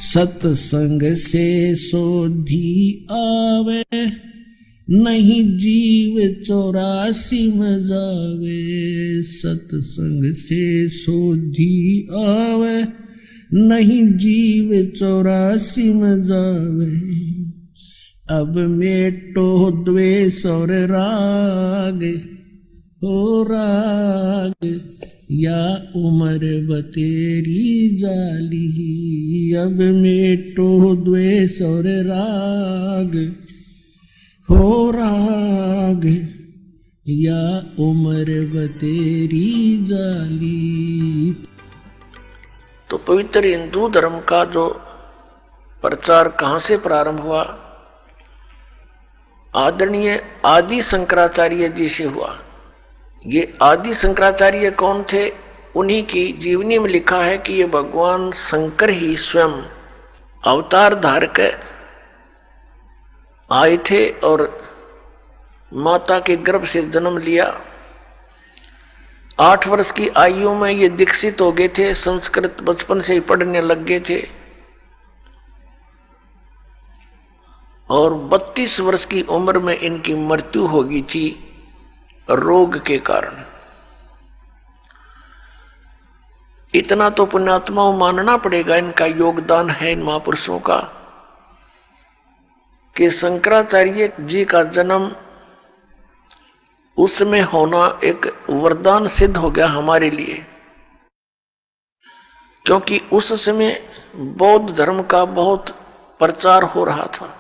सत्संग से सोधी आवे, नहीं जीव 84 में जावे। सत्संग से सोधी आवे, नहीं जीव 84 में जावे। अब मेटो द्वेष और राग, हो राग या उम्र बतेरी जाली। अब मेटो द्वेष और राग, हो राग या उम्र बतेरी जाली। तो पवित्र हिंदू धर्म का जो प्रचार कहाँ से प्रारंभ हुआ? आदरणीय आदि शंकराचार्य जी से हुआ। ये आदि शंकराचार्य कौन थे? उन्हीं की जीवनी में लिखा है कि ये भगवान शंकर ही स्वयं अवतार धारक आए थे और माता के गर्भ से जन्म लिया। 8 वर्ष की आयु में ये दीक्षित हो गए थे, संस्कृत बचपन से ही पढ़ने लग गए थे और 32 वर्ष की उम्र में इनकी मृत्यु हो गई थी रोग के कारण। इतना तो पुण्यात्माओं मानना पड़ेगा, इनका योगदान है इन महापुरुषों का, कि शंकराचार्य जी का जन्म उसमें होना एक वरदान सिद्ध हो गया हमारे लिए, क्योंकि उस समय बौद्ध धर्म का बहुत प्रचार हो रहा था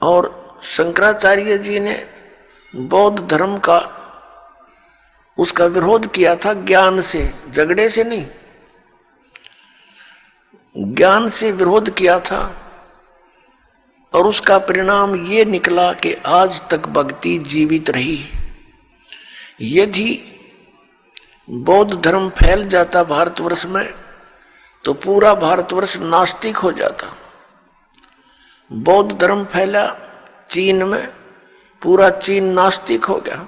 और शंकराचार्य जी ने बौद्ध धर्म का उसका विरोध किया था ज्ञान से, झगड़े से नहीं, ज्ञान से विरोध किया था। और उसका परिणाम ये निकला कि आज तक भक्ति जीवित रही। यदि बौद्ध धर्म फैल जाता भारतवर्ष में तो पूरा भारतवर्ष नास्तिक हो जाता। बौद्ध धर्म फैला चीन में, पूरा चीन नास्तिक हो गया।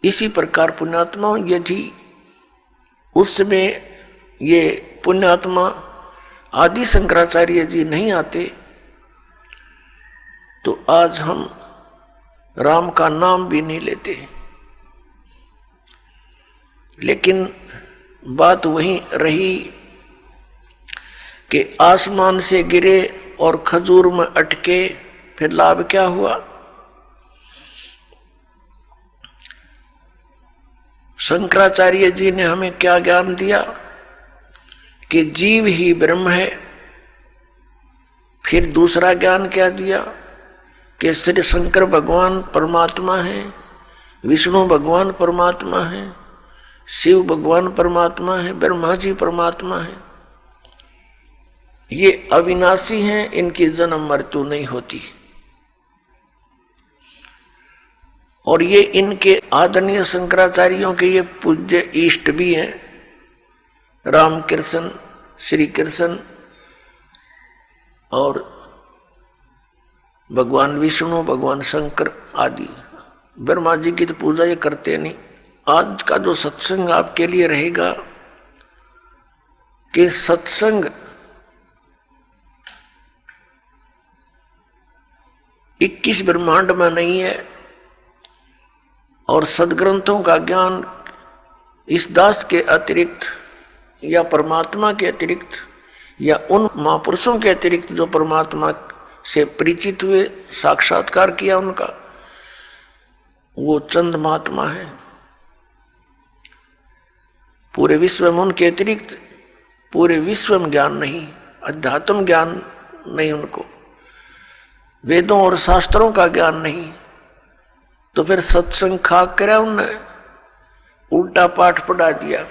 इसी प्रकार पुण्यात्मा, यदि उस समय ये पुण्यात्मा आदि शंकराचार्य जी नहीं आते तो आज हम राम का नाम भी नहीं लेते। लेकिन बात वहीं रही कि आसमान से गिरे और खजूर में अटके, फिर लाभ क्या हुआ? शंकराचार्य जी ने हमें क्या ज्ञान दिया कि जीव ही ब्रह्म है। फिर दूसरा ज्ञान क्या दिया कि श्री शंकर भगवान परमात्मा है, विष्णु भगवान परमात्मा है, शिव भगवान परमात्मा है, ब्रह्मा जी परमात्मा है। ये अविनाशी हैं, इनकी जन्म मृत्यु नहीं होती। और ये इनके आदरणीय शंकराचार्यों के ये पूज्य इष्ट भी हैं, रामकृष्ण, श्री कृष्ण और भगवान विष्णु, भगवान शंकर आदि। ब्रह्मा जी की तो पूजा ये करते नहीं। आज का जो सत्संग आपके लिए रहेगा कि सत्संग 21 ब्रह्मांड में नहीं है और सदग्रंथों का ज्ञान इस दास के अतिरिक्त या परमात्मा के अतिरिक्त या उन महापुरुषों के अतिरिक्त जो परमात्मा से परिचित हुए, साक्षात्कार किया उनका, वो चंद महात्मा है। पूरे विश्व में उनके अतिरिक्त पूरे विश्व में ज्ञान नहीं, अध्यात्म ज्ञान नहीं उनको, वेदों और शास्त्रों का ज्ञान नहीं। तो फिर सत्संग खाक करा उनने, उल्टा पाठ पढ़ा दिया।